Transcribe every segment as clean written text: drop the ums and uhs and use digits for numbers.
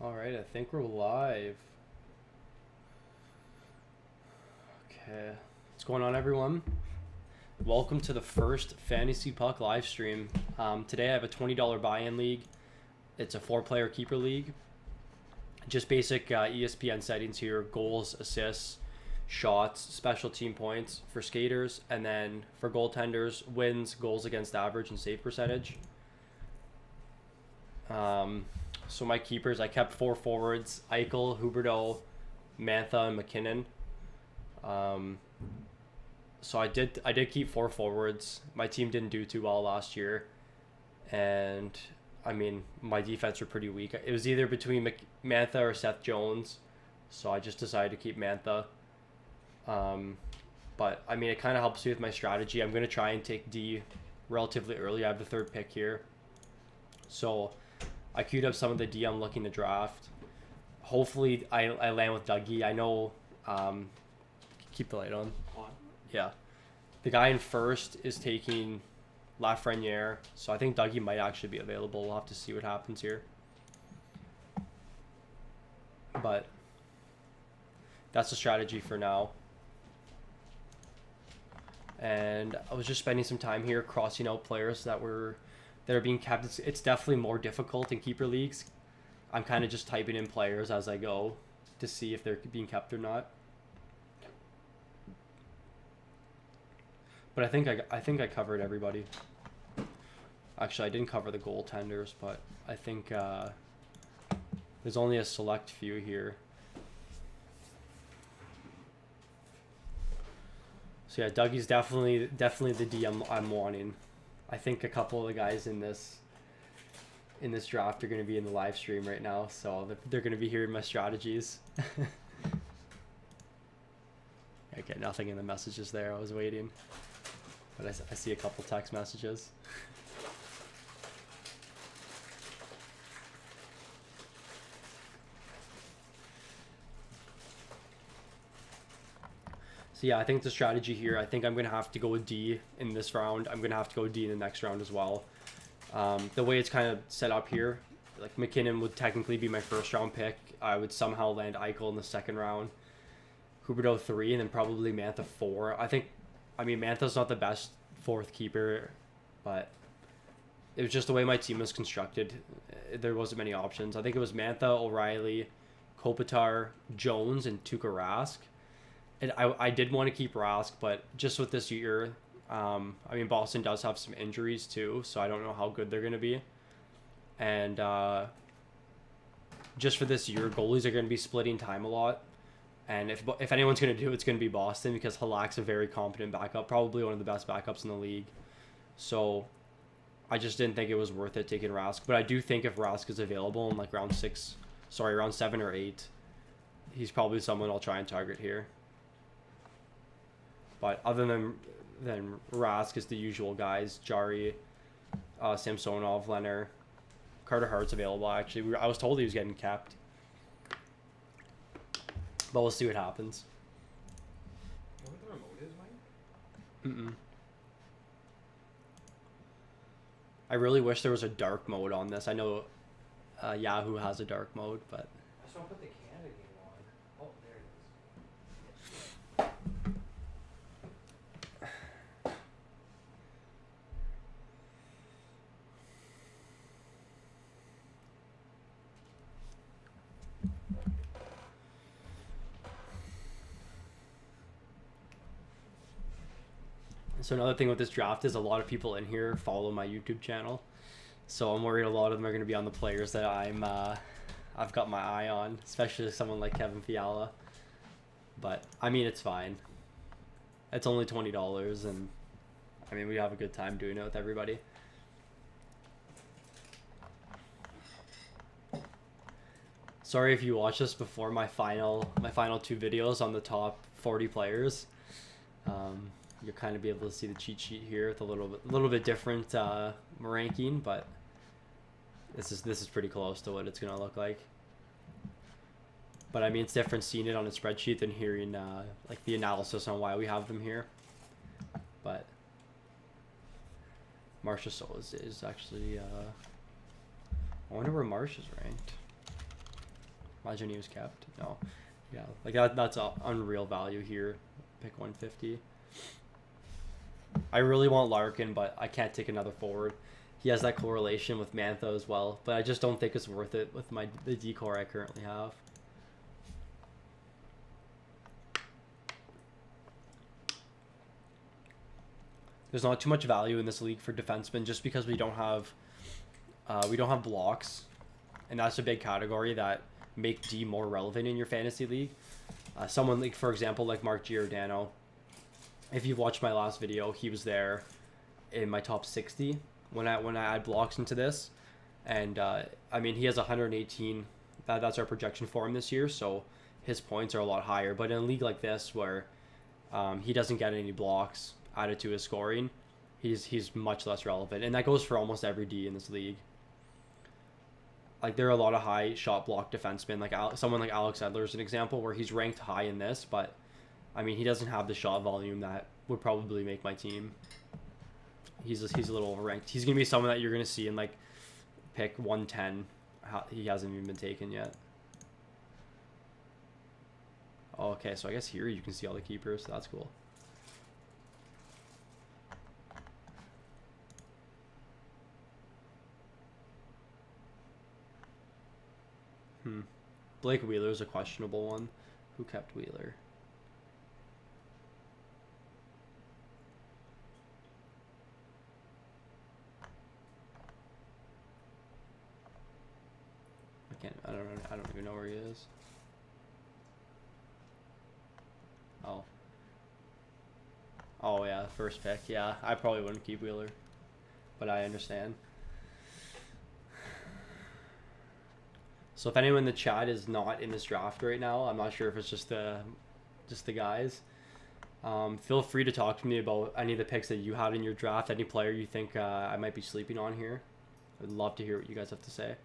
Alright, I think we're live. Okay. What's going on, everyone? Welcome to the first Fantasy Puck live stream. Today I have a $20 buy-in league. It's a 4-player keeper league. Just basic ESPN settings here. Goals, assists, shots, special team points for skaters. And then for goaltenders, wins, goals against average, and save percentage. So my keepers, I kept 4 forwards: Eichel, Huberdeau, Mantha, and McKinnon. So I did keep 4 forwards. My team didn't do too well last year, and I mean my defense were pretty weak. It was either between Mantha or Seth Jones, so I just decided to keep Mantha. But I mean it kind of helps me with my strategy. I'm gonna try and take D relatively early. I have the 3rd pick here, so I queued up some of the D I'm looking to draft. Hopefully I land with Dougie. I know. Keep the light on. Yeah. The guy in first is taking Lafreniere, so I think Dougie might actually be available. We'll have to see what happens here. But that's the strategy for now. And I was just spending some time here crossing out players that are being kept. It's definitely more difficult in keeper leagues. I'm kind of just typing in players as I go to see if they're being kept or not. But I think I covered everybody. Actually, I didn't cover the goaltenders, but I think there's only a select few here. So yeah, Dougie's definitely the D I'm wanting. I think a couple of the guys in this draft are going to be in the live stream right now, so they're going to be hearing my strategies. Okay, nothing in the messages there. I was waiting. But I see a couple text messages. So yeah, I think the strategy here, I think I'm going to have to go with D in this round. I'm going to have to go D in the next round as well. The way it's kind of set up here, like McKinnon would technically be my 1st round pick. I would somehow land Eichel in the 2nd round. Huberdeau 3, and then probably Mantha 4. I mean, Mantha's not the best 4th keeper, but it was just the way my team was constructed. There wasn't many options. I think it was Mantha, O'Reilly, Kopitar, Jones, and Tuukka Rask. And I did want to keep Rask, but just with this year, I mean, Boston does have some injuries too, so I don't know how good they're going to be. And just for this year, goalies are going to be splitting time a lot. And if anyone's going to do it, it's going to be Boston, because Halak's a very competent backup, probably one of the best backups in the league. So I just didn't think it was worth it taking Rask. But I do think if Rask is available in like round 7 or 8, he's probably someone I'll try and target here. But other than Rask is the usual guys: Jari, Samsonov, Leonard, Carter Hart's available. Actually, I was told he was getting kept. But we'll see what happens. You know what the remote is, Mike? I really wish there was a dark mode on this. I know Yahoo has a dark mode, but I just want to put the Canada game on. Oh, there it is. So another thing with this draft is a lot of people in here follow my YouTube channel, so I'm worried a lot of them are going to be on the players that I've got my eye on, especially someone like Kevin Fiala. But I mean, it's fine. It's only $20, and I mean, we have a good time doing it with everybody. Sorry if you watched this before my final 2 videos on the top 40 players. You'll kind of be able to see the cheat sheet here with a little bit different ranking, but this is pretty close to what it's gonna look like. But I mean, it's different seeing it on a spreadsheet than hearing like the analysis on why we have them here. But Marchessault is actually I wonder where Marsh is ranked. Imagine he was kept. No. Yeah, like that's a unreal value here. Pick 150. I really want Larkin, but I can't take another forward. He has that correlation with Mantha as well, but I just don't think it's worth it with the decor I currently have. There's not too much value in this league for defensemen just because we don't have blocks, and that's a big category that make D more relevant in your fantasy league. Someone like, for example, like Mark Giordano. If you've watched my last video, he was there in my top 60 when I add blocks into this, and I mean he has 118. That's our projection for him this year, so his points are a lot higher. But in a league like this where he doesn't get any blocks added to his scoring, he's much less relevant, and that goes for almost every D in this league. Like there are a lot of high shot block defensemen, like someone like Alex Edler is an example where he's ranked high in this, but I mean he doesn't have the shot volume that would probably make my team. He's a little overranked. He's gonna be someone that you're gonna see in like pick 110. He hasn't even been taken yet. Oh, okay, so I guess here you can see all the keepers. So that's cool. Blake Wheeler is a questionable one. Who kept Wheeler? I don't even know where he is. Oh yeah, first pick. Yeah, I probably wouldn't keep Wheeler, but I understand. So if anyone in the chat is not in this draft right now, I'm not sure if it's just the guys. Feel free to talk to me about any of the picks that you had in your draft, any player you think I might be sleeping on here. I'd love to hear what you guys have to say.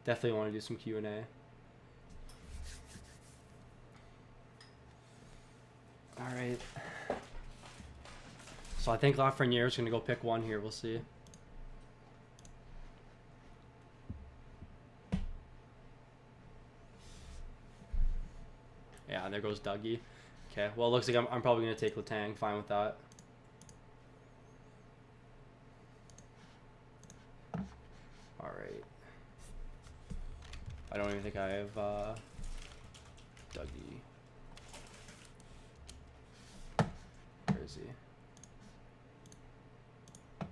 Definitely want to do some Q&A. All right. So I think Lafreniere is going to go pick one here. We'll see. Yeah, and there goes Dougie. Okay, well, it looks like I'm probably going to take Letang. Fine with that. All right. I don't even think I have Dougie. Where is he?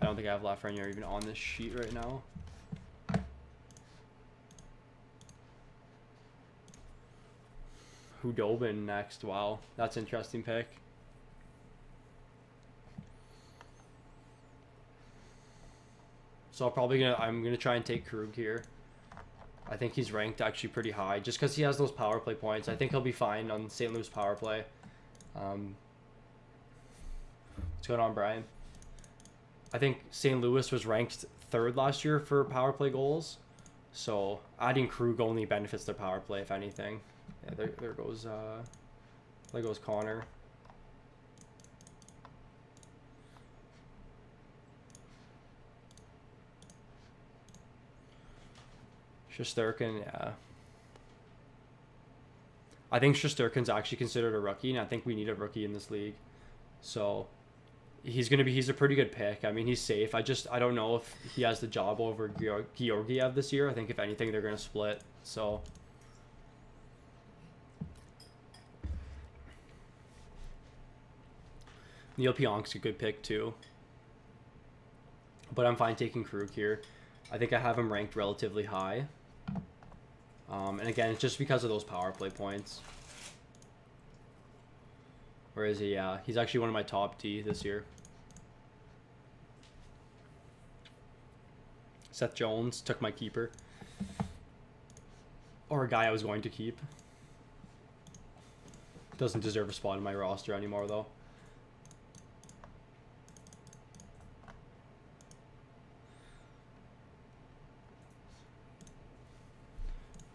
I don't think I have Lafreniere even on this sheet right now. Hudobin next. Wow, that's an interesting pick. So I'm gonna try and take Krug here. I think he's ranked actually pretty high just because he has those power play points. I think he'll be fine on St. Louis power play. What's going on, Brian? I think St. Louis was ranked 3rd last year for power play goals, so adding Krug only benefits their power play if anything. Yeah, there goes Connor. Shesterkin, yeah. I think Shesterkin's actually considered a rookie, and I think we need a rookie in this league. So he's a pretty good pick. I mean, he's safe. I don't know if he has the job over Georgiev this year. I think if anything, they're going to split. So Neil Pionk's a good pick too. But I'm fine taking Krug here. I think I have him ranked relatively high. And again, it's just because of those power play points. Where is he? Yeah, he's actually one of my top D this year. Seth Jones took my keeper. Or a guy I was going to keep. Doesn't deserve a spot in my roster anymore, though.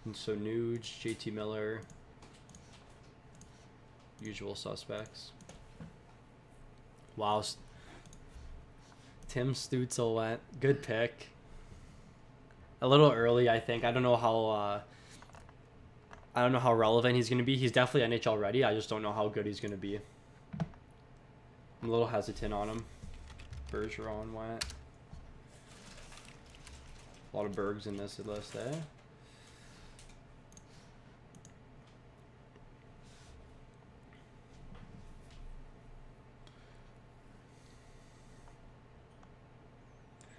And so Nuge, JT Miller, usual suspects. Wow. Tim Stutzel went. Good pick. A little early, I think. I don't know how relevant he's going to be. He's definitely NHL ready. I just don't know how good he's going to be. I'm a little hesitant on him. Bergeron went. A lot of Bergs in this list, eh?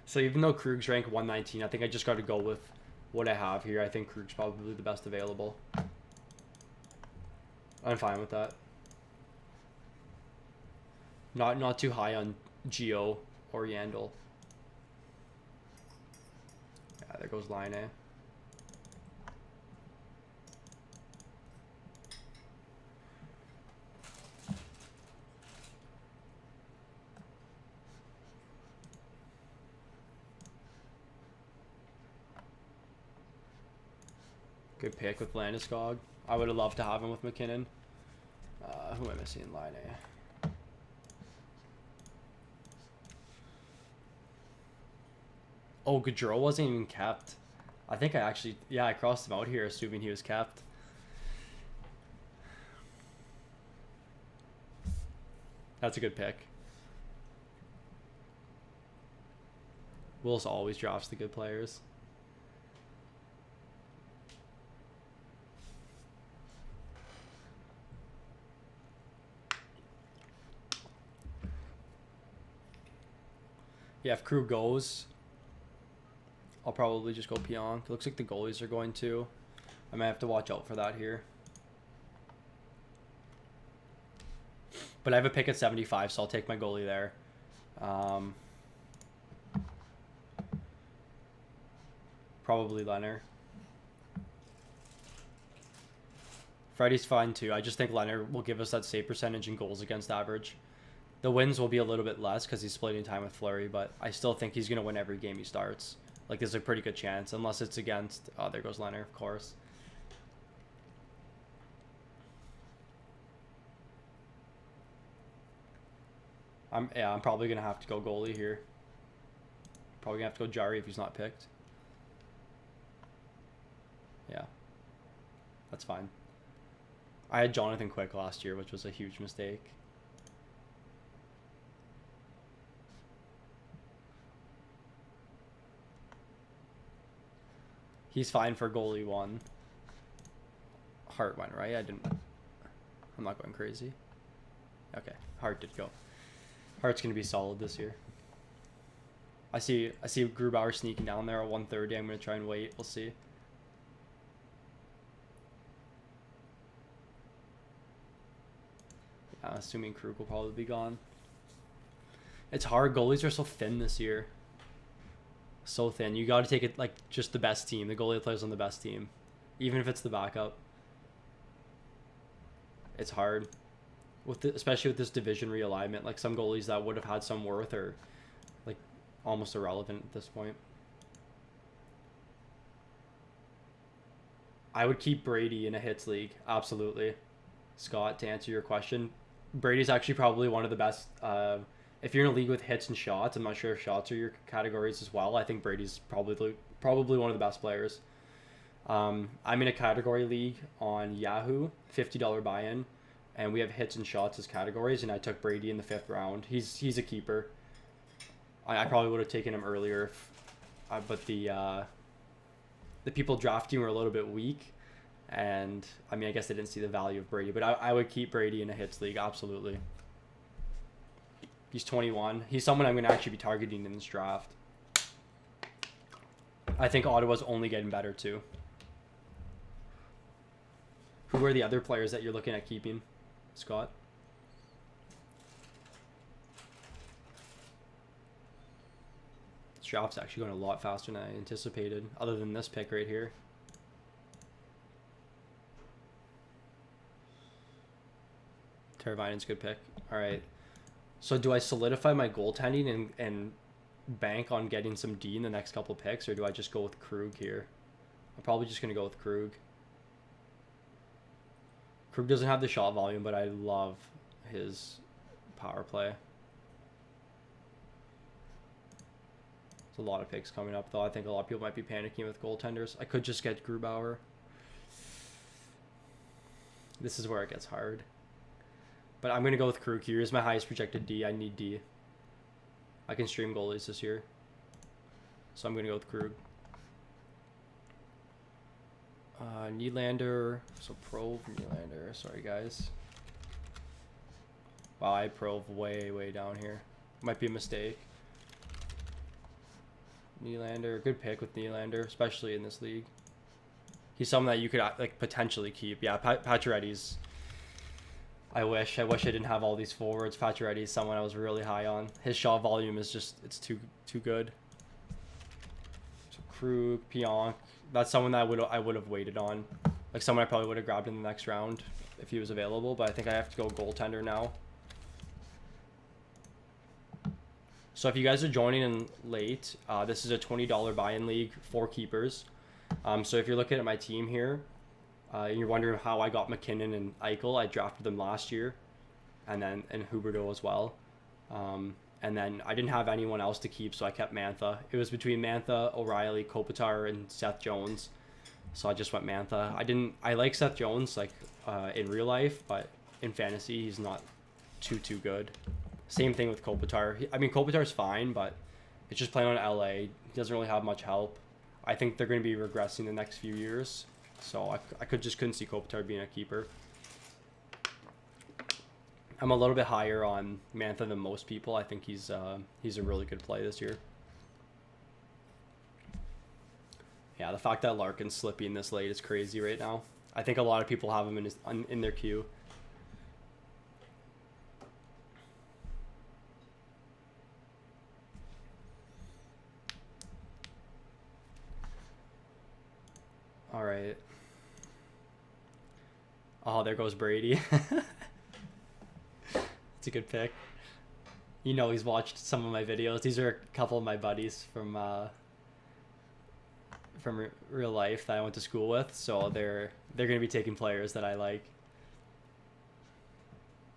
So even though Krug's ranked 119, I think I just got to go with what I have here. I think Krug's probably the best available. I'm fine with that. Not too high on Geo or Yandel. Yeah, there goes Line A. Good pick with Landeskog. I would have loved to have him with McKinnon. Who am I missing in Line A? Oh, Gaudreau wasn't even kept. I think I actually... Yeah, I crossed him out here assuming he was kept. That's a good pick. Willis always drafts the good players. Yeah, if Krug goes, I'll probably just go Pionk. It looks like the goalies are going to. I might have to watch out for that here. But I have a pick at 75, so I'll take my goalie there. Probably Leonard. Freddie's fine too. I just think Leonard will give us that save percentage and goals against average. The wins will be a little bit less because he's splitting time with Fleury, but I still think he's going to win every game he starts. Like, there's a pretty good chance, unless it's against... Oh, there goes Leonard, of course. I'm probably going to have to go goalie here. Probably going to have to go Jari if he's not picked. Yeah. That's fine. I had Jonathan Quick last year, which was a huge mistake. He's fine for goalie 1. Hart went, right? I'm not going crazy. Okay, Hart did go. Hart's going to be solid this year. I see Grubauer sneaking down there at 130. I'm going to try and wait. We'll see. Yeah, assuming Krug will probably be gone. It's hard. Goalies are so thin this year. So thin. You got to take it like just the best team. The goalie that plays on the best team. Even if it's the backup. It's hard. Especially with this division realignment. Like, some goalies that would have had some worth are like almost irrelevant at this point. I would keep Brady in a hits league. Absolutely. Scott, to answer your question, Brady's actually probably one of the best... if you're in a league with hits and shots, I'm not sure if shots are your categories as well. I think Brady's probably one of the best players. I'm in a category league on Yahoo, $50 buy-in, and we have hits and shots as categories, and I took Brady in the 5th round. He's a keeper. I probably would have taken him earlier, but the people drafting were a little bit weak, and I mean, I guess they didn't see the value of Brady, but I would keep Brady in a hits league, absolutely. He's 21. He's someone I'm going to actually be targeting in this draft. I think Ottawa's only getting better, too. Who are the other players that you're looking at keeping, Scott? This draft's actually going a lot faster than I anticipated, other than this pick right here. Teravainen's a good pick. All right. So do I solidify my goaltending and bank on getting some D in the next couple picks, or do I just go with Krug here? I'm probably just going to go with Krug. Krug doesn't have the shot volume, but I love his power play. There's a lot of picks coming up, though. I think a lot of people might be panicking with goaltenders. I could just get Grubauer. This is where it gets hard. But I'm going to go with Krug here. He's my highest projected D. I need D. I can stream goalies this year. So I'm going to go with Krug. Nylander. So Prove, Nylander. Sorry, guys. Wow, I Prove way down here. Might be a mistake. Nylander. Good pick with Nylander, especially in this league. He's someone that you could like potentially keep. Yeah, Pacioretty's. I wish I didn't have all these forwards. Pacioretty's someone I was really high on. His shot volume is just too good. So Krug, Pionk. That's someone that I would have waited on. Like someone I probably would have grabbed in the next round if he was available. But I think I have to go goaltender now. So if you guys are joining in late, this is a $20 buy-in league for keepers. So if you're looking at my team here, and you're wondering how I got McKinnon and Eichel, I drafted them last year, and Huberdeau as well. And then I didn't have anyone else to keep, so I kept Mantha. It was between Mantha, O'Reilly, Kopitar, and Seth Jones. So I just went Mantha. I like Seth Jones like in real life, but in fantasy he's not too good. Same thing with Kopitar. I mean, Kopitar's fine, but it's just playing on LA. He doesn't really have much help. I think they're going to be regressing the next few years. So I couldn't see Kopitar being a keeper. I'm a little bit higher on Mantha than most people. I think he's a really good play this year. Yeah, the fact that Larkin's slipping this late is crazy right now. I think a lot of people have him in their queue. All right. Oh, there goes Brady. It's a good pick. You know he's watched some of my videos. These are a couple of my buddies from real life that I went to school with, so they're going to be taking players that I like.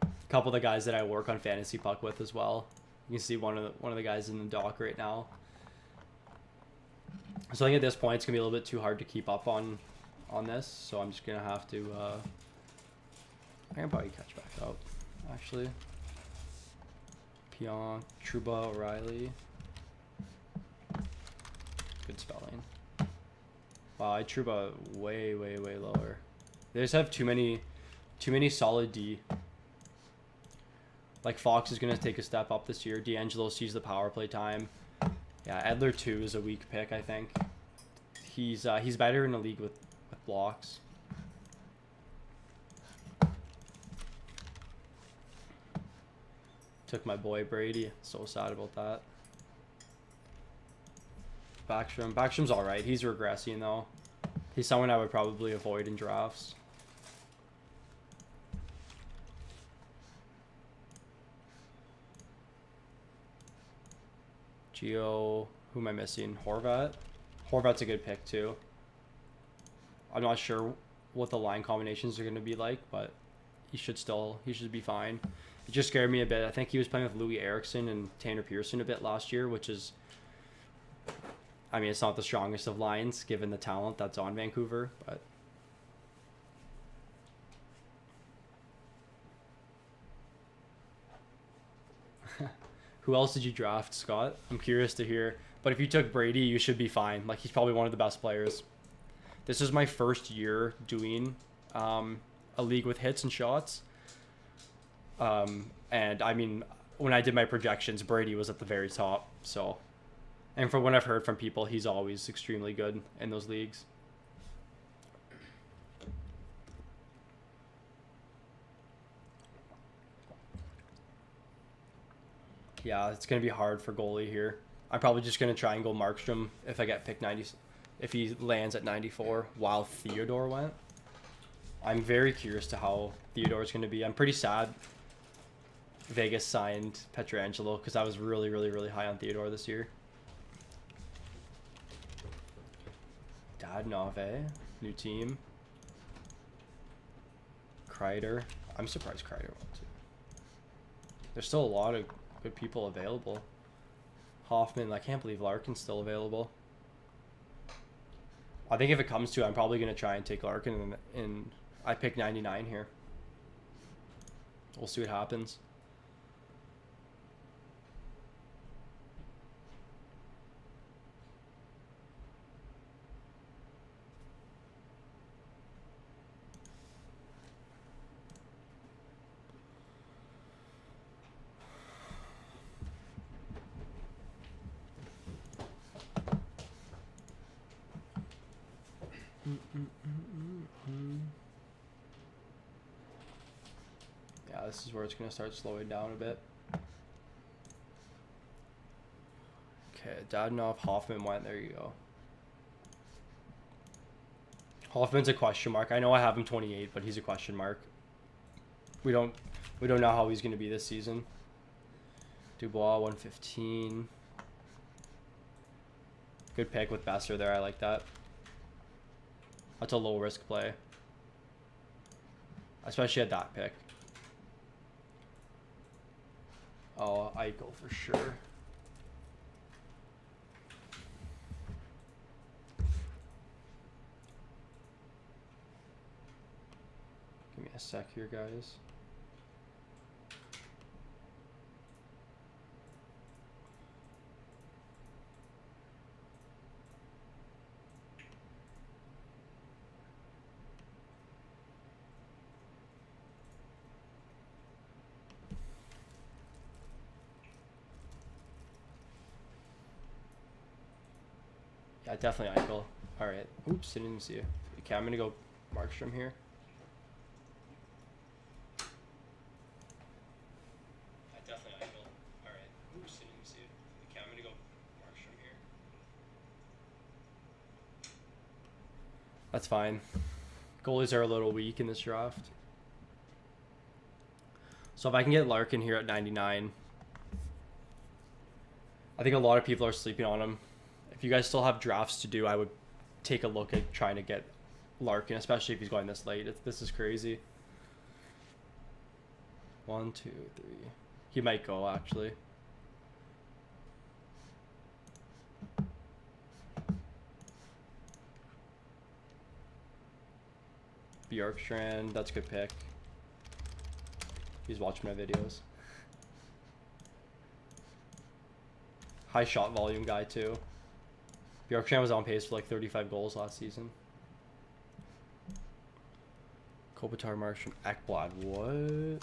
A couple of the guys that I work on Fantasy Puck with as well. You can see one of the guys in the dock right now. So I think at this point it's gonna be a little bit too hard to keep up on this, so I'm just gonna have to I can probably catch back up actually. Pionk, Trouba, O'Reilly. Good spelling. Wow, I Trouba way lower. They just have too many solid D. Like Fox is gonna take a step up this year. D'Angelo sees the power play time. Yeah, Edler 2 is a weak pick, I think. He's better in the league with blocks. Took my boy Brady. So sad about that. Backstrom's alright. He's regressing though. He's someone I would probably avoid in drafts. Geo, who am I missing? Horvat. Horvat's a good pick too. I'm not sure what the line combinations are going to be like, but he should be fine. It just scared me a bit. I think he was playing with Louis Eriksson and Tanner Pearson a bit last year, which is, I mean, it's not the strongest of lines given the talent that's on Vancouver, but who else did you draft, Scott? I'm curious to hear. But if you took Brady, you should be fine. Like, he's probably one of the best players. This is my first year doing a league with hits and shots. And, I mean, when I did my projections, Brady was at the very top. So, and from what I've heard from people, he's always extremely good in those leagues. Yeah, it's going to be hard for goalie here. I'm probably just going to try and go Markstrom if I get pick 90, if he lands at 94 while Theodore went. I'm very curious to how Theodore's going to be. I'm pretty sad Vegas signed Pietrangelo because I was really high on Theodore this year. Dadnave, new team. Kreider. I'm surprised Kreider went too. There's still a lot of good people available. Hoffman. I can't believe Larkin's still available. I think if it comes to it, I'm probably going to try and take Larkin, and I pick 99 here. We'll see what happens. Yeah, this is where it's going to start slowing down a bit. Okay, Dadonov, Hoffman went. There you go. Hoffman's a question mark. I know I have him 28, but he's a question mark. We don't know how he's going to be this season. Dubois 115. Good pick with Besser there. I like that. That's a low risk play, especially at that pick. Oh, Eichel for sure. Give me a sec here, guys. Yeah, definitely Eichel. All right. Oops, didn't even see you. Okay, I'm gonna go Markstrom here. Yeah, definitely Eichel. All right. Oops, didn't even see you. Okay, I'm gonna go Markstrom here. That's fine. Goalies are a little weak in this draft. So if I can get Larkin here at 99, I think a lot of people are sleeping on him. If you guys still have drafts to do, I would take a look at trying to get Larkin, especially if he's going this late. This is crazy. 1, 2, 3. He might go, actually. Bjorkstrand, that's a good pick. He's watching my videos. High shot volume guy, too. Bjorkstrand was on pace for like 35 goals last season. Kopitar, Markstrom, Ekblad. What?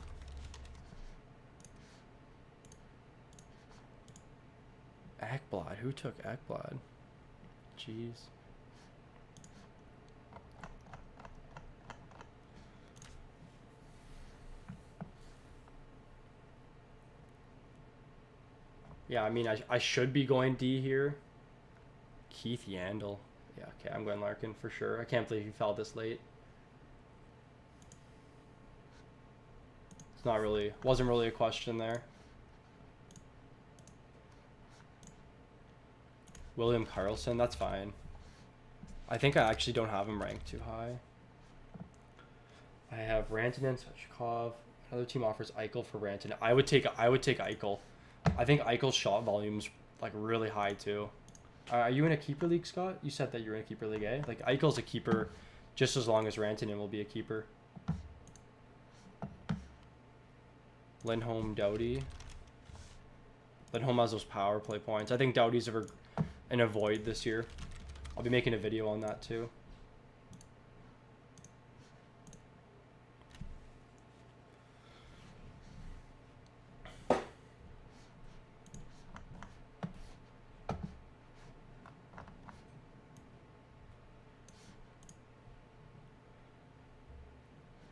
Ekblad? Who took Ekblad? Jeez. Yeah, I mean, I should be going D here. Keith Yandel. Yeah, okay, I'm going Larkin for sure. I can't believe he fell this late. It's not really, wasn't really a question there. William Karlsson, that's fine. I think I actually don't have him ranked too high. I have Rantanen, Svechkov. Another team offers Eichel for Rantanen. I would take Eichel. I think Eichel's shot volume's like really high too. Are you in a keeper league, Scott? You said that you're in a keeper league, eh? Like Eichel's a keeper just as long as Rantanen will be a keeper. Lindholm, Doughty. Lindholm has those power play points. I think Doughty's in a void this year. I'll be making a video on that too.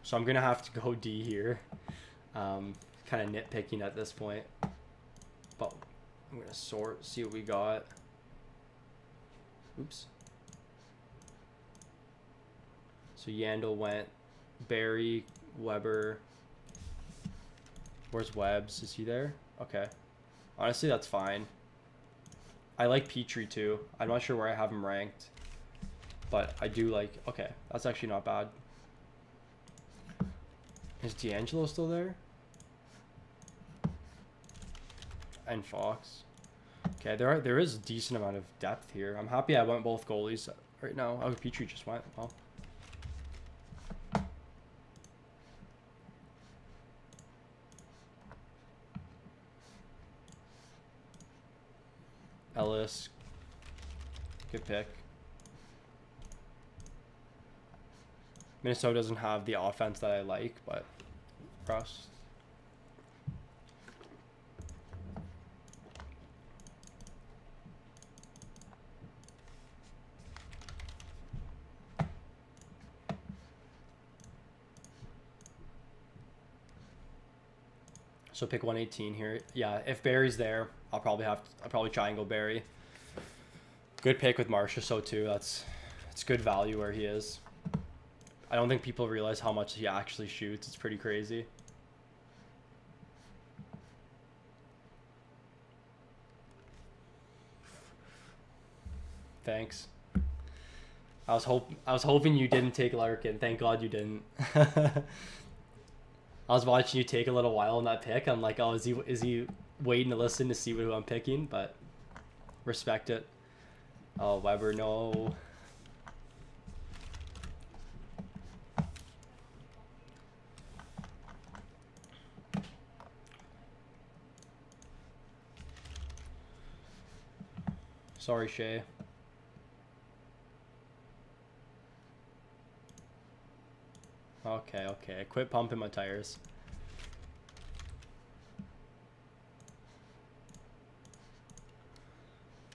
So I'm going to have to go D here. Kind of nitpicking at this point. But I'm going to sort, see what we got. Oops. So Yandel went. Barry, Weber. Where's Webbs? Is he there? Okay. Honestly, that's fine. I like Petrie too. I'm not sure where I have him ranked. But I do like... Okay, that's actually not bad. Is D'Angelo still there? And Fox. Okay, there is a decent amount of depth here. I'm happy I went both goalies right now. Oh, Petrie just went. Well. Ellis. Good pick. Minnesota doesn't have the offense that I like, but Rust. So pick 118 here. Yeah, if Barry's there, I'll probably try and go Barry. Good pick with Marcia, so too. It's good value where he is. I don't think people realize how much he actually shoots. It's pretty crazy. Thanks. I was hoping you didn't take Larkin. Thank God you didn't. I was watching you take a little while on that pick. I'm like, oh, is he waiting to listen to see who I'm picking? But respect it. Oh, Weber, no. Sorry, Shay. Okay. Quit pumping my tires.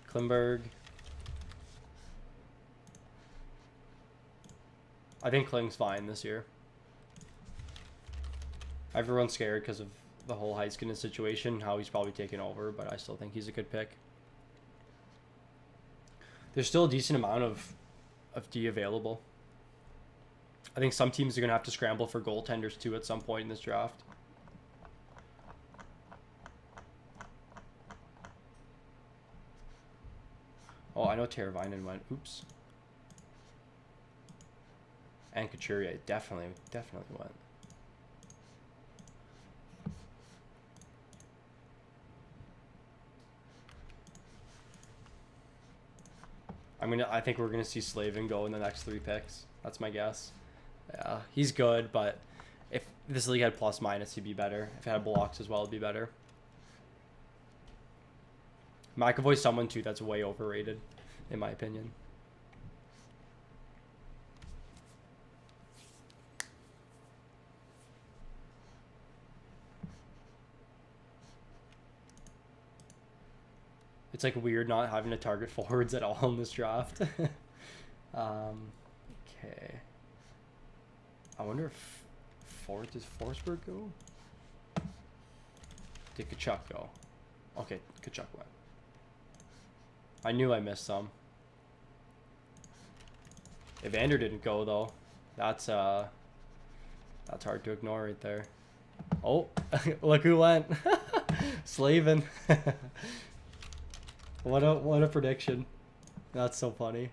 Klimberg. I think Kling's fine this year. Everyone's scared because of the whole Heiskanen situation, how he's probably taken over, but I still think he's a good pick. There's still a decent amount of D available. I think some teams are going to have to scramble for goaltenders too at some point in this draft. Oh, I know Teravainen went. Oops. And Couturier definitely went. I think we're gonna see Slavin go in the next 3 picks. That's my guess. Yeah, he's good, but if this league had plus minus, he'd be better. If it had blocks as well, it'd be better. McAvoy's someone too that's way overrated, in my opinion. It's like weird not having to target forwards at all in this draft. Okay. I wonder if does Forsberg go? Did Kachuk go? Okay, Kachuk went. I knew I missed some. Evander didn't go though. That's hard to ignore right there. Oh, look who went. Slavin. What a prediction. That's so funny.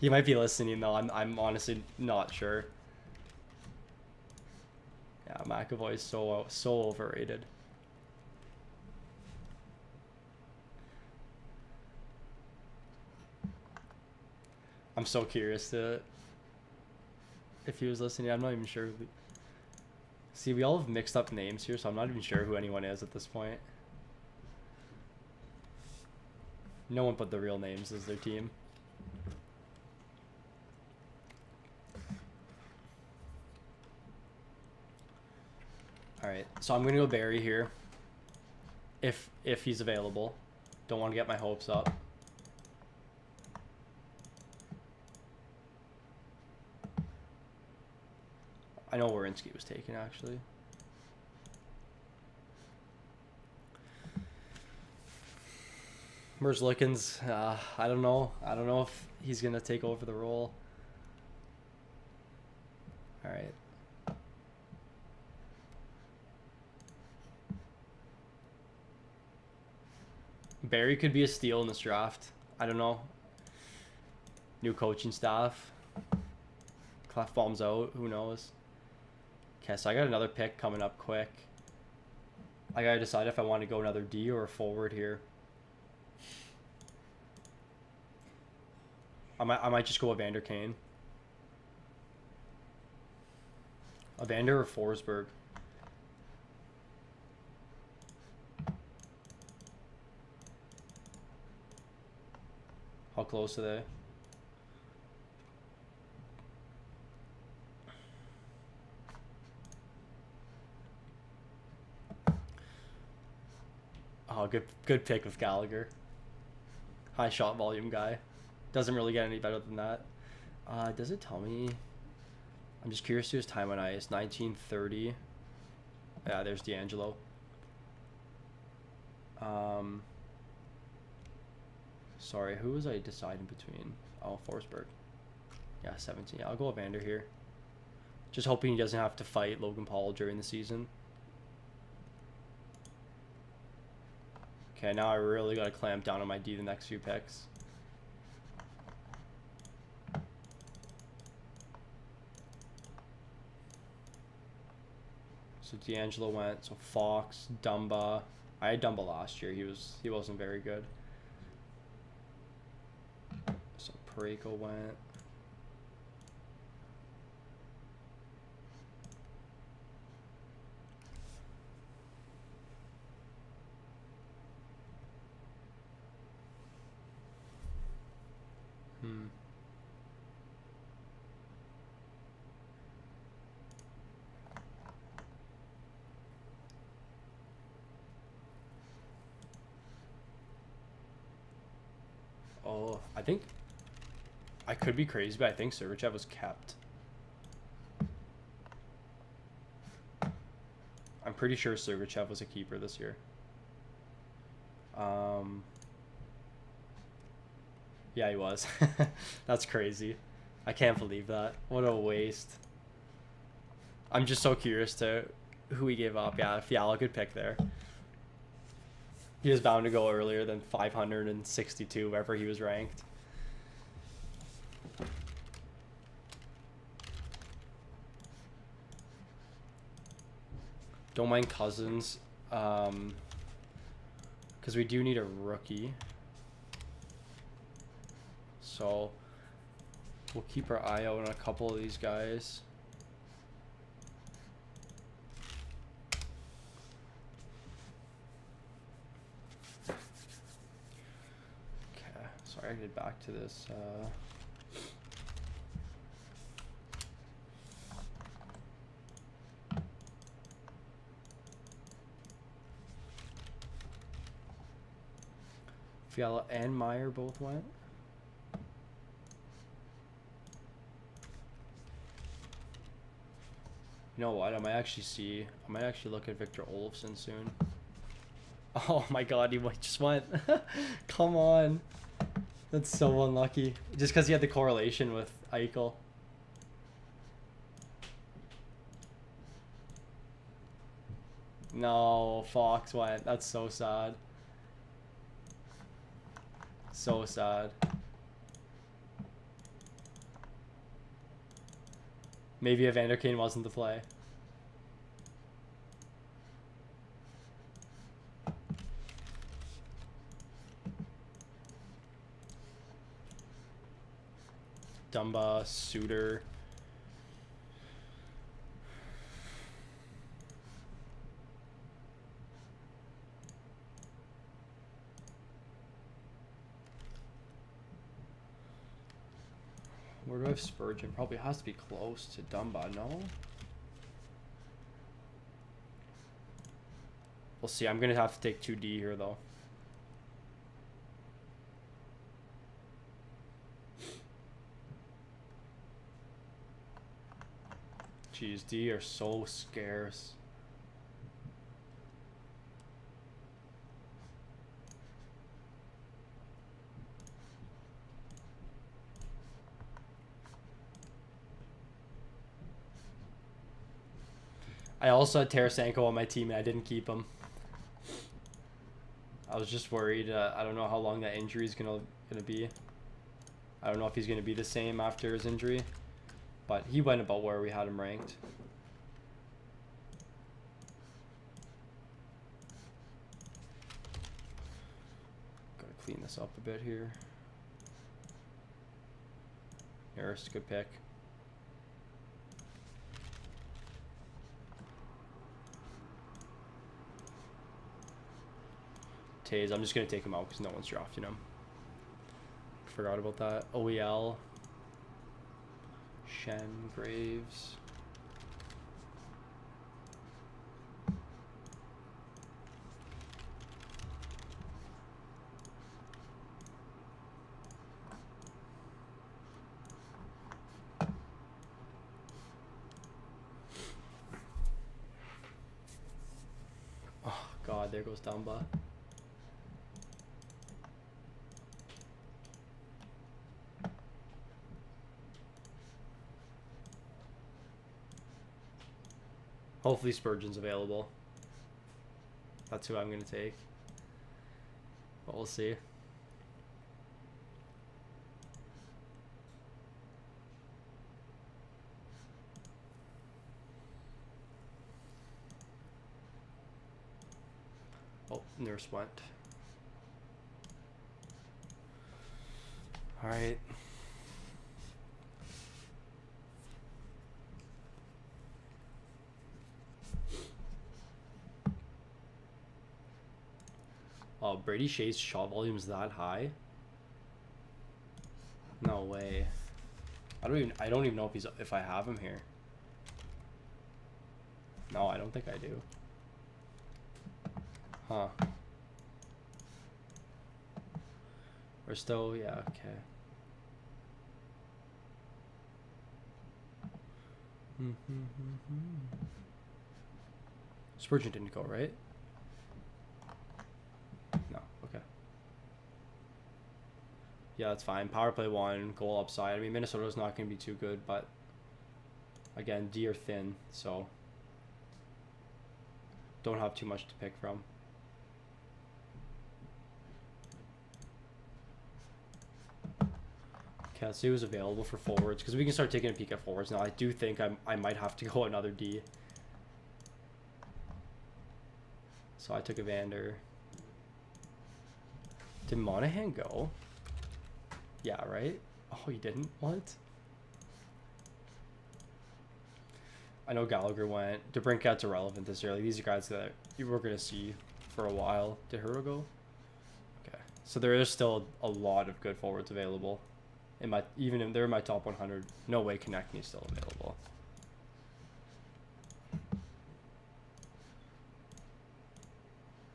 He might be listening though. I'm honestly not sure. Yeah, McAvoy is so overrated. I'm so curious if he was listening. I'm not even sure. See, we all have mixed up names here, so I'm not even sure who anyone is at this point. No one put the real names as their team. Alright, so I'm going to go Barry here. If he's available. Don't want to get my hopes up. I know Werenski was taken, actually. Merzlikins, I don't know. I don't know if he's going to take over the role. All right. Barry could be a steal in this draft. I don't know. New coaching staff. Clef bombs out. Who knows? Okay, so I got another pick coming up quick. I got to decide if I want to go another D or a forward here. I might just go Evander Kane. Evander or Forsberg. How close are they? Oh, good pick with Gallagher. High shot volume guy. Doesn't really get any better than that. Does it tell me? I'm just curious to his time on ice. 1930. Yeah, there's D'Angelo. Sorry, who was I deciding between? Oh, Forsberg. Yeah, 17. Yeah, I'll go Evander here. Just hoping he doesn't have to fight Logan Paul during the season. Okay, now I really got to clamp down on my D the next few picks. So D'Angelo went. So Fox, Dumba. I had Dumba last year. He wasn't very good. So Pareko went. Oh, I think I could be crazy, but I think Sergachev was kept. I'm pretty sure Sergachev was a keeper this year. Yeah, he was. That's crazy. I can't believe that. What a waste. I'm just so curious to who he gave up. Yeah, Fiala, good pick there. He was bound to go earlier than 562, wherever he was ranked. Don't mind Cousins, because we do need a rookie. So we'll keep our eye out on a couple of these guys. Okay, sorry, I get back to this. Fiala and Meyer both went. You know what? I might actually look at Victor Olofsson soon. Oh my god, he just went. Come on. That's so unlucky. Just because he had the correlation with Eichel. No, Fox went. That's so sad. So sad. Maybe Evander Kane wasn't the play. Dumba, Suter. Where do I have Spurgeon? Probably has to be close to Dumba, no? We'll see. I'm going to have to take 2D here, though. Jeez, D are so scarce. I also had Tarasenko on my team and I didn't keep him. I was just worried. I don't know how long that injury is gonna be. I don't know if he's gonna be the same after his injury, but he went about where we had him ranked. Gotta clean this up a bit here. Harris, good pick. Taze, I'm just going to take him out because no one's drafting him. Forgot about that. OEL. Shen, Graves. Oh, God, there goes Dumba. Hopefully Spurgeon's available. That's who I'm going to take. But we'll see. Oh, Nurse went. All right. Oh, Brady Shea's shot volume is that high? No way. I don't even know if I have him here. No, I don't think I do. Huh. We're still, yeah, okay. Spurgeon didn't go, right? No, okay. Yeah, that's fine. Power play 1, goal upside. I mean, Minnesota's not going to be too good, but again, D are thin, so don't have too much to pick from. Okay, let's see who's available for forwards, because we can start taking a peek at forwards now. I do think I might have to go another D. So I took Evander. Did Monahan go? Yeah, right? Oh, he didn't? What? I know Gallagher went. DeBrincat's irrelevant this year. Like, these are guys that you were going to see for a while. Did Hurdo go? Okay. So there is still a lot of good forwards available. Even if they're in my top 100, no way Konechny's still available.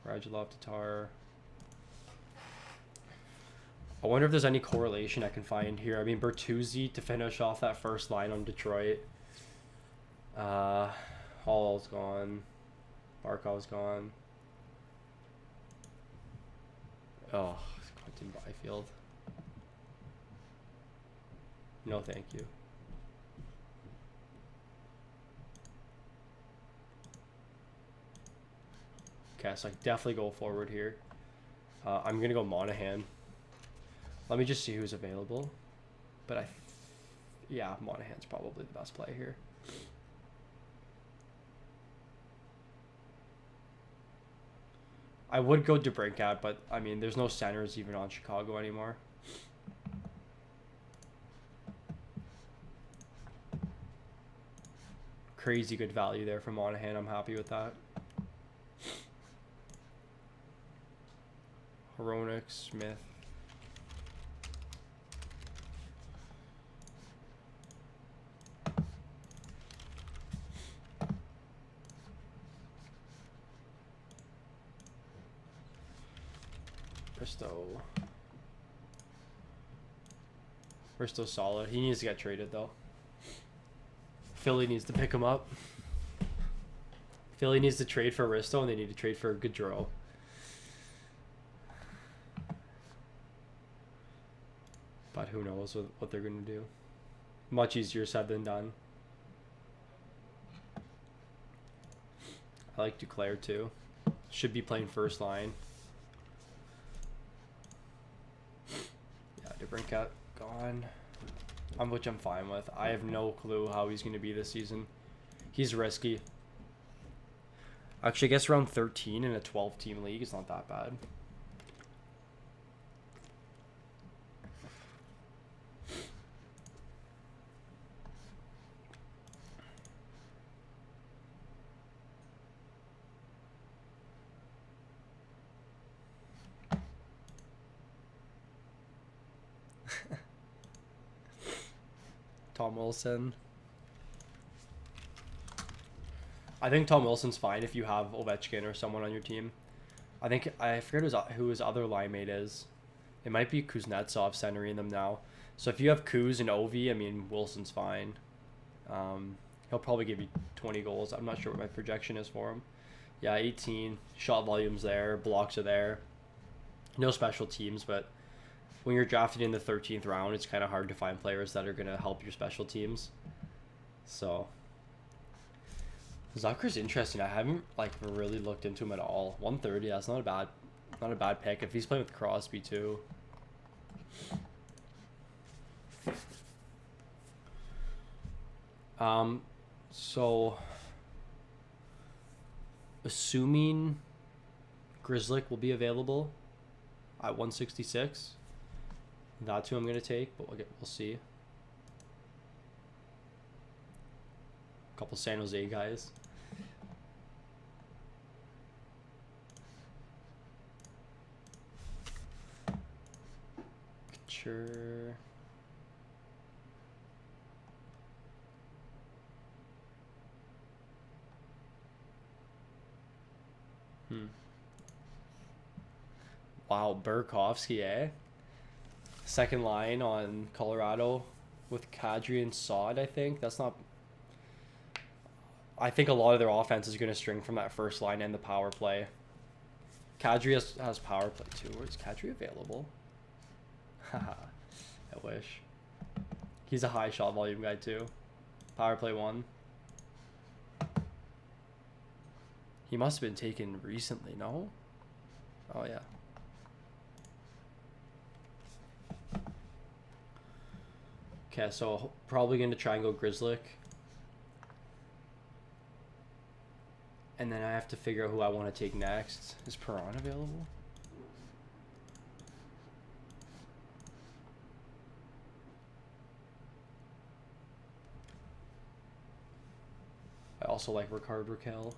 Radulov, Tatar. I wonder if there's any correlation I can find here. I mean, Bertuzzi to finish off that first line on Detroit. Hall's gone. Barkov's gone. Oh, Quentin Byfield. No, thank you. Okay, so I definitely go forward here. I'm going to go Monahan. Let me just see who's available. But yeah, Monahan's probably the best play here. I would go DeBrincat, but I mean, there's no centers even on Chicago anymore. Crazy good value there from Monahan. I'm happy with that. Hronik, Smith. Bristow solid. He needs to get traded though. Philly needs to pick him up. Philly needs to trade for Risto, and they need to trade for Gaudreau. But who knows what they're going to do. Much easier said than done. I like Duclair too. Should be playing first line. Yeah, DeBrincat gone. Which I'm fine with. I have no clue how he's going to be this season. He's risky. Actually, I guess around 13 in a 12-team league is not that bad. Tom Wilson. I think Tom Wilson's fine if you have Ovechkin or someone on your team. I forget who his other line mate is. It might be Kuznetsov centering them now. So if you have Kuz and Ovi, I mean, Wilson's fine. He'll probably give you 20 goals. I'm not sure what my projection is for him. Yeah, 18. Shot volume's there. Blocks are there. No special teams, but when you're drafted in the 13th round, it's kind of hard to find players that are going to help your special teams. So Zucker's interesting. I haven't like really looked into him at all. 130, that's not a bad pick. If he's playing with Crosby too. So assuming Grizzlick will be available at 166, that's who I'm gonna take, but we'll see. A couple San Jose guys. Sure. Wow, Burakovsky, eh? Second line on Colorado with Kadri and Saad, I think. That's not... I think a lot of their offense is going to string from that first line and the power play. Kadri has power play too. Is Kadri available? Haha, I wish. He's a high shot volume guy too. Power play 1. He must have been taken recently, no? Oh yeah. Okay, so probably going to try and go Grizzlick. And then I have to figure out who I want to take next. Is Perron available? I also like Ricard Raquel.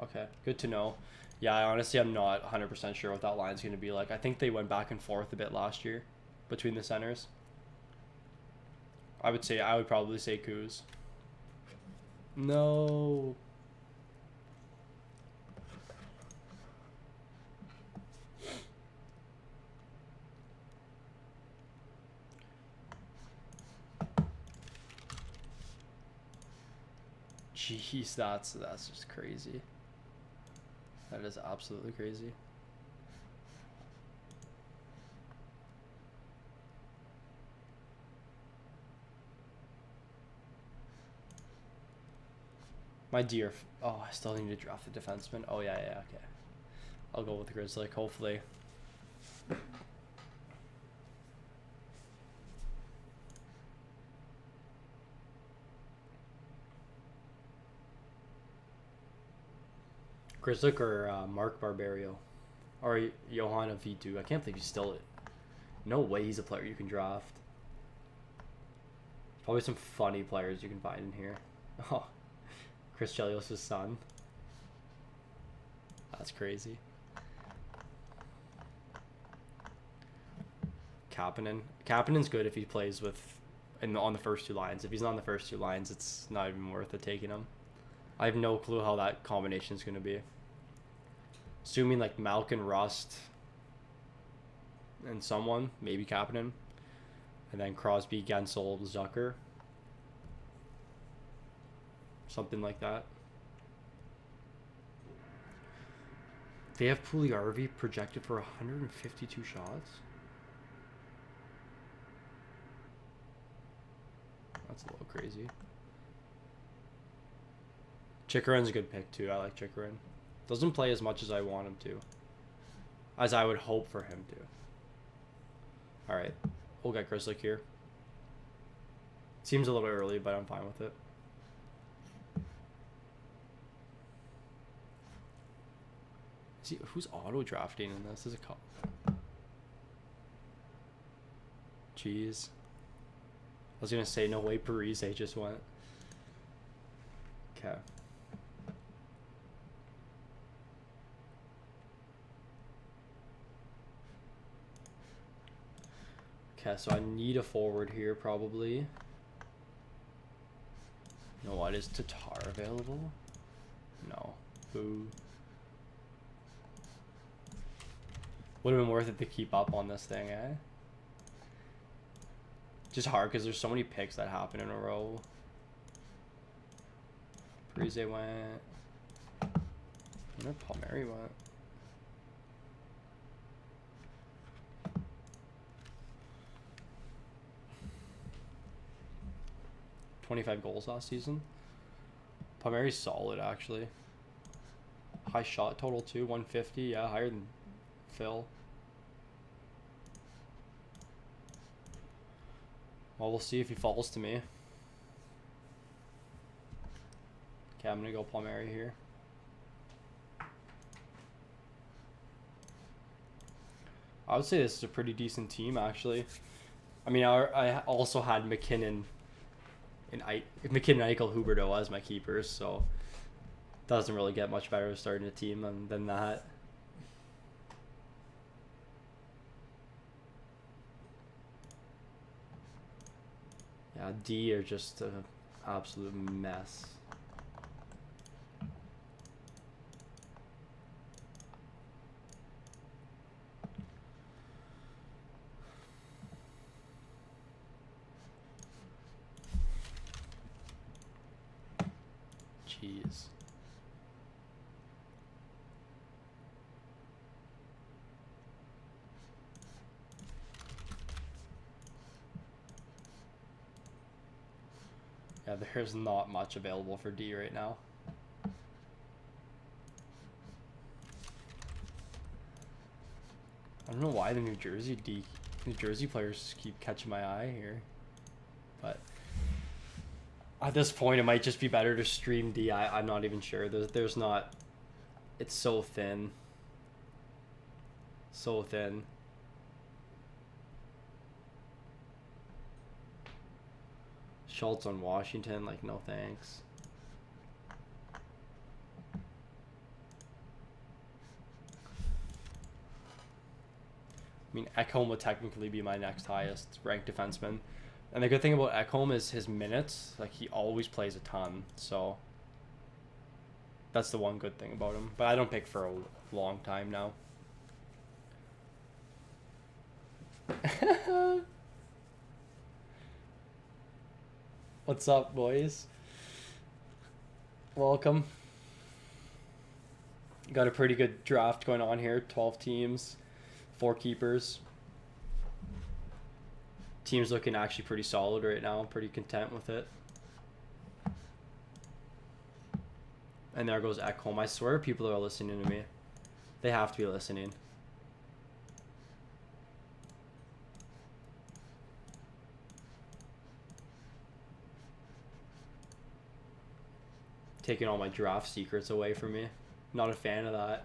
Okay, good to know. Yeah, I'm not 100% sure what that line's going to be like. I think they went back and forth a bit last year between the centers. I would probably say Kuz. No. Jeez, that's just crazy. That is absolutely crazy. My dear... Oh, I still need to draft the defenseman. Oh, yeah, okay. I'll go with the Grizzly, hopefully. Grizzlick or Mark Barberio. Or Johanna V2. I can't believe he's still... No way he's a player you can draft. Probably some funny players you can find in here. Oh, Chris Chelios' son. That's crazy. Kapanen's good if he plays with on the first two lines. If he's not on the first two lines, it's not even worth it taking him. I have no clue how that combination is going to be. Assuming like Malkin, Rust, and someone, maybe Kapanen. And then Crosby, Gensel, Zucker. Something like that. They have Puljujärvi projected for 152 shots. That's a little crazy. Chikarin's a good pick too. I like Chikarin. Doesn't play as much as I want him to. As I would hope for him to. Alright. We'll get Grizzlick here. Seems a little early, but I'm fine with it. See, who's auto drafting in this? Is it called? Jeez. I was gonna say no way Parise just went. Okay. Okay, so I need a forward here probably. You know what? Is Tatar available? No. Boo. Would have been worth it to keep up on this thing, eh? Just hard because there's so many picks that happen in a row. Parise went. Where Palmieri went. $25 goals last season. Palmieri's solid actually. High shot total too, 150. Yeah, higher than Phil. Well, we'll see if he falls to me. Okay, I'm gonna go Palmieri here. I would say this is a pretty decent team actually. I mean, I also had McKinnon and Eichel, Huberdeau as my keepers, so doesn't really get much better starting a team than that. Yeah, D are just an absolute mess. Jeez. Yeah, there's not much available for D right now. I don't know why the New Jersey players keep catching my eye here, but at this point it might just be better to stream D. I'm not even sure. There's not. It's so thin. So thin. Schultz on Washington, like, no thanks. I mean, Ekholm would technically be my next highest ranked defenseman. And the good thing about Ekholm is his minutes. Like, he always plays a ton. So, that's the one good thing about him. But I don't pick for a long time now. What's up, boys? Welcome. Got a pretty good draft going on here. 12 teams, 4 keepers. Team's looking actually pretty solid right now. I'm pretty content with it. And there goes Ekholm. I swear people are listening to me. They have to be listening. Taking all my draft secrets away from me. Not a fan of that.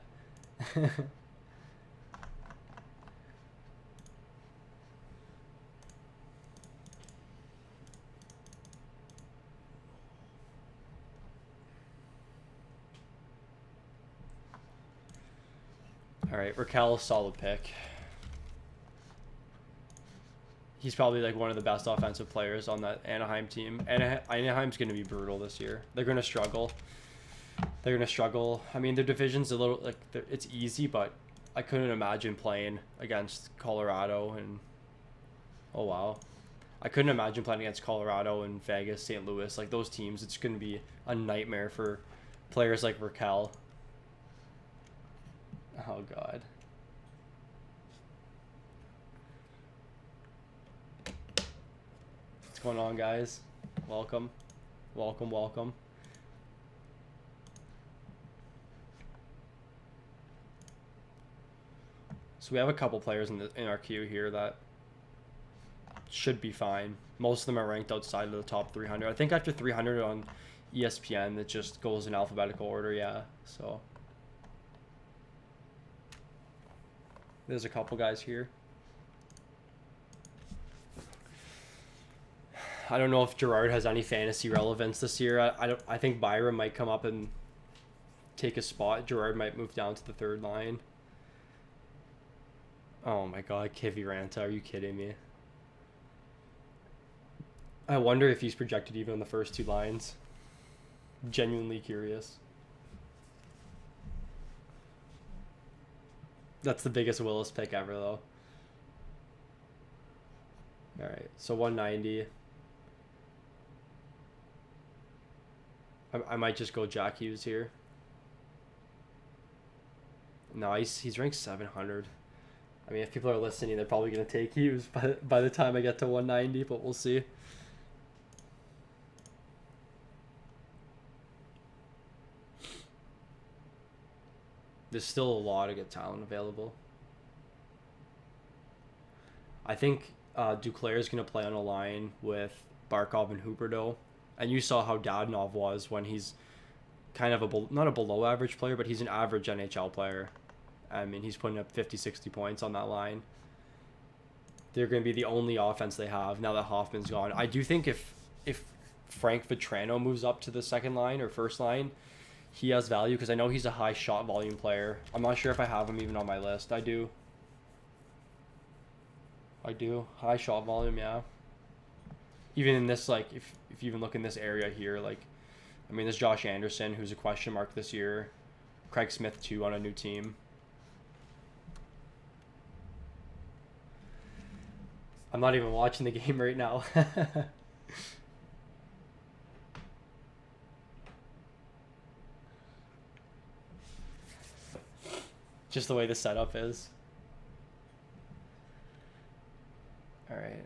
All right, Raquel, solid pick. He's probably like one of the best offensive players on that Anaheim team. Anaheim's going to be brutal this year. They're going to struggle. They're going to struggle. I mean, their division's a little, like, it's easy, but I couldn't imagine playing against Colorado and, oh wow. I couldn't imagine playing against Colorado and Vegas, St. Louis. Like, those teams, it's going to be a nightmare for players like Raquel. Oh, God. What's going on, guys? Welcome. Welcome, welcome. So we have a couple players in our queue here that should be fine. Most of them are ranked outside of the top 300. I think after 300 on ESPN, it just goes in alphabetical order, yeah. So there's a couple guys here. I don't know if Gerard has any fantasy relevance this year. I think Byram might come up and take a spot. Gerard might move down to the third line. Oh my God, Kiviranta, are you kidding me? I wonder if he's projected even on the first two lines. Genuinely curious. That's the biggest Willis pick ever, though. All right, so 190. I might just go Jack Hughes here. No, he's ranked 700. I mean, if people are listening, they're probably going to take Hughes by the time I get to 190, but we'll see. There's still a lot of good talent available. I think Duclair is going to play on a line with Barkov and Huberdeau. And you saw how Dadonov was when he's kind of not a below average player, but he's an average NHL player. I mean, he's putting up 50, 60 points on that line. They're going to be the only offense they have now that Hoffman's gone. I do think if Frank Vetrano moves up to the second line or first line, he has value because I know he's a high shot volume player. I'm not sure if I have him even on my list. I do. High shot volume, yeah. Even in this, like, if you even look in this area here, like, I mean, there's Josh Anderson, who's a question mark this year. Craig Smith, too, on a new team. I'm not even watching the game right now. Just the way the setup is. All right.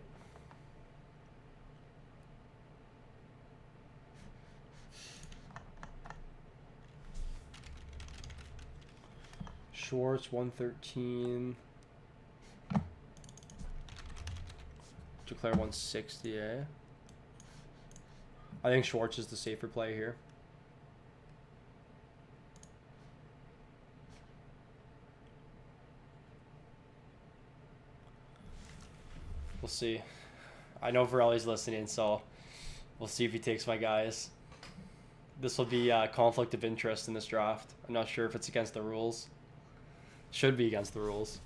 Schwartz 113. Declare 160, eh? I think Schwartz is the safer play here. We'll see. I know Varelli's listening, so we'll see if he takes my guys. This will be a conflict of interest in this draft. I'm not sure if it's against the rules. Should be against the rules.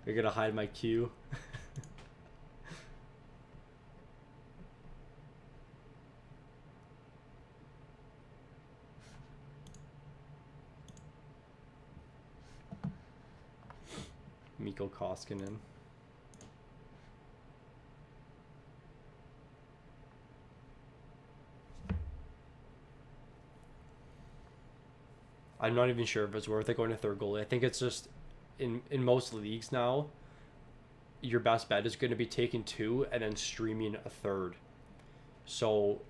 You're gonna hide my cue. Mikko Koskinen. I'm not even sure if it's worth it going to third goalie. I think it's just in most leagues now, your best bet is going to be taking two and then streaming a third. So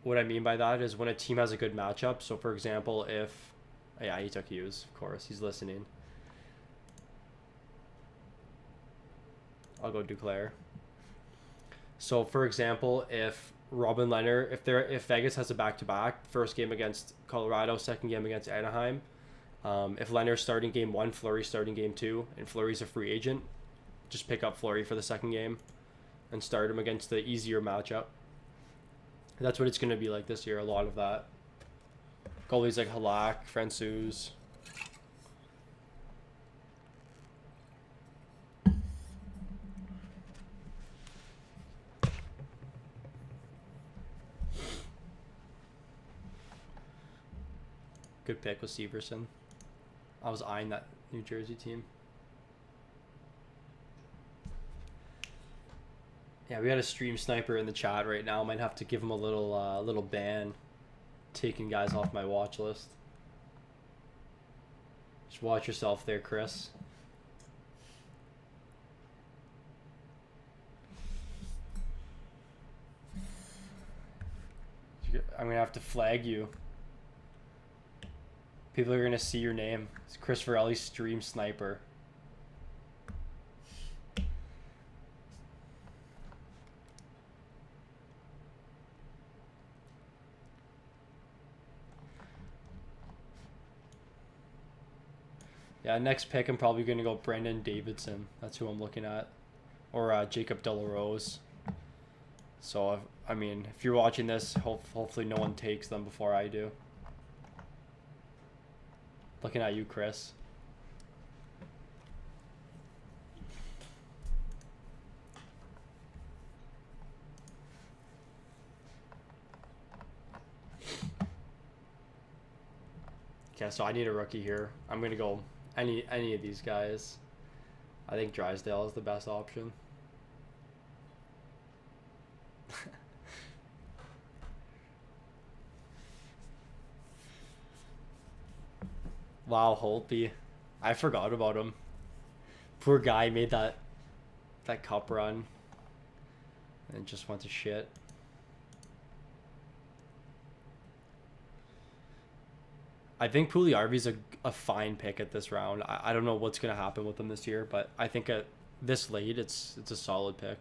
what I mean by that is when a team has a good matchup. So for example, if yeah, he took Hughes, of course, he's listening. I'll go Duclair. So for example, if Robin Leonard, if Vegas has a back-to-back, first game against Colorado, second game against Anaheim, if Leonard's starting game 1, Fleury's starting game 2, and Fleury's a free agent, just pick up Fleury for the second game and start him against the easier matchup. That's what it's going to be like this year, a lot of that. Goalies like Halak, Francouz. Good pick with Severson. I was eyeing that New Jersey team. Yeah, we got a stream sniper in the chat right now. Might have to give him a little ban, taking guys off my watch list. Just watch yourself there, Chris. I'm gonna have to flag you. People are gonna see your name. It's Chris Varelli, stream sniper. Yeah, next pick I'm probably gonna go Brendan Davidson. That's who I'm looking at, or Jacob Delarose. So I mean, if you're watching this, hopefully no one takes them before I do. Looking at you, Chris. Okay, so I need a rookie here. I'm gonna go any of these guys. I think Drysdale is the best option. Wow, Holtby. I forgot about him. Poor guy made that cup run and just went to shit. I think Pugliarvi's a fine pick at this round. I don't know what's going to happen with him this year, but I think at this late, it's a solid pick.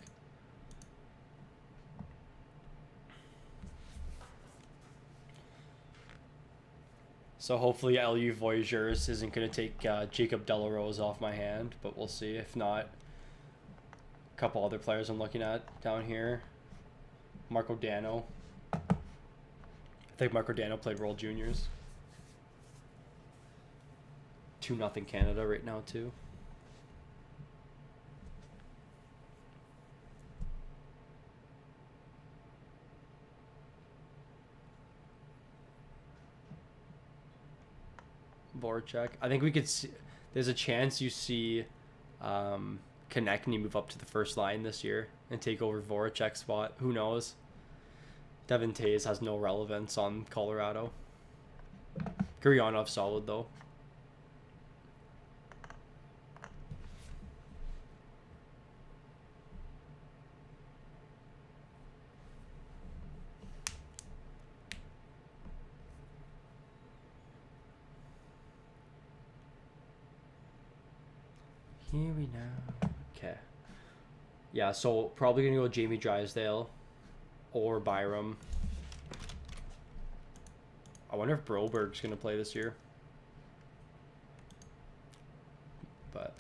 So hopefully LU Voyageurs isn't going to take Jacob Delarose off my hand, but we'll see. If not, a couple other players I'm looking at down here. Marco Dano. I think Marco Dano played World Juniors. 2-0 Canada right now too. Voracek. I think we could see. There's a chance you see Konechny move up to the first line this year and take over Voracek's spot. Who knows? Devin Tays has no relevance on Colorado. Guryanov's solid though. Here we know. Okay. Yeah, so probably gonna go Jamie Drysdale or Byram. I wonder if Broberg's gonna play this year. But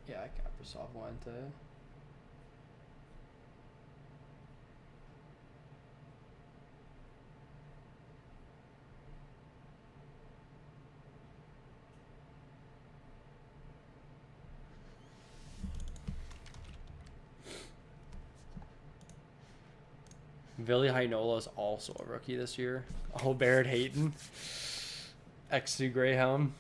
yeah, Kaprizov went to. Ville Heinola is also a rookie this year. Oh, Barrett Hayton. Ex-Sioux Greyhound.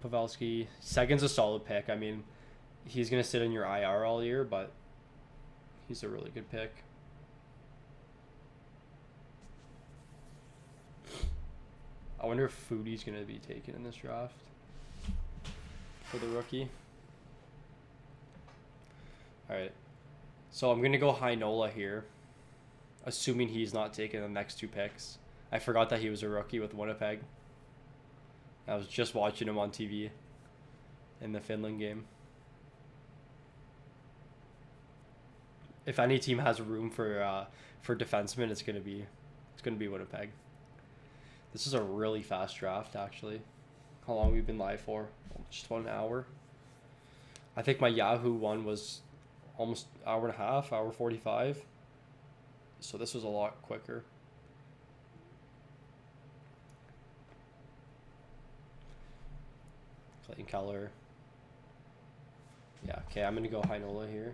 Pavelski. Second's a solid pick. I mean, he's going to sit in your IR all year, but he's a really good pick. I wonder if Foodie's going to be taken in this draft for the rookie. All right. So I'm going to go Heinola here, assuming he's not taking the next two picks. I forgot that he was a rookie with Winnipeg. I was just watching him on TV in the Finland game. If any team has room for defensemen, it's gonna be Winnipeg. This is a really fast draft, actually. How long have we been live for? Just 1 hour. I think my Yahoo one was almost hour and a half, hour 45. So this was a lot quicker. Clayton Keller. Yeah, okay, I'm gonna go Heinola here.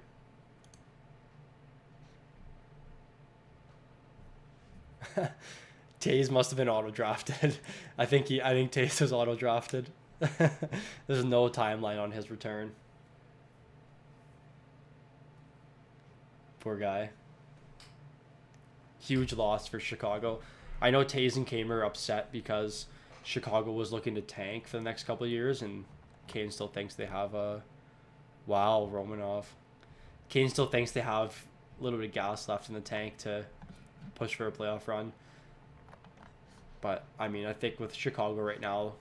Tays must have been auto drafted. I think Tays was auto drafted. There's no timeline on his return. Poor guy. Huge loss for Chicago. I know Tays and Kane were upset because Chicago was looking to tank for the next couple of years, and Kane still thinks they have a... Wow, Romanov. Kane still thinks they have a little bit of gas left in the tank to push for a playoff run. But, I mean, I think with Chicago right now,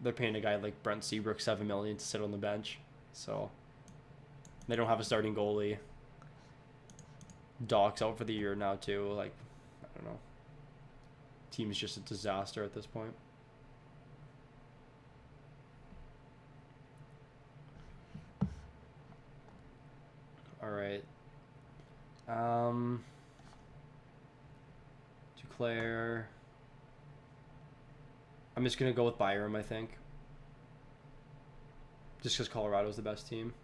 they're paying a guy like Brent Seabrook $7 million to sit on the bench. So they don't have a starting goalie. Doc's out for the year now too. Like, I don't know. Team's just a disaster at this point. All right. Duclair. I'm just gonna go with Byram, I think. Just because Colorado's the best team.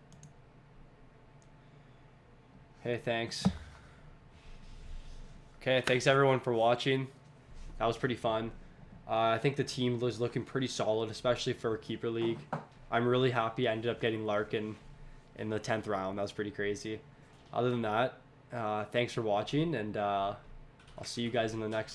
Hey, thanks. Okay, thanks everyone for watching. That was pretty fun. I think the team was looking pretty solid, especially for a keeper league. I'm really happy I ended up getting Larkin in the 10th round. That was pretty crazy. Other than that, thanks for watching, and I'll see you guys in the next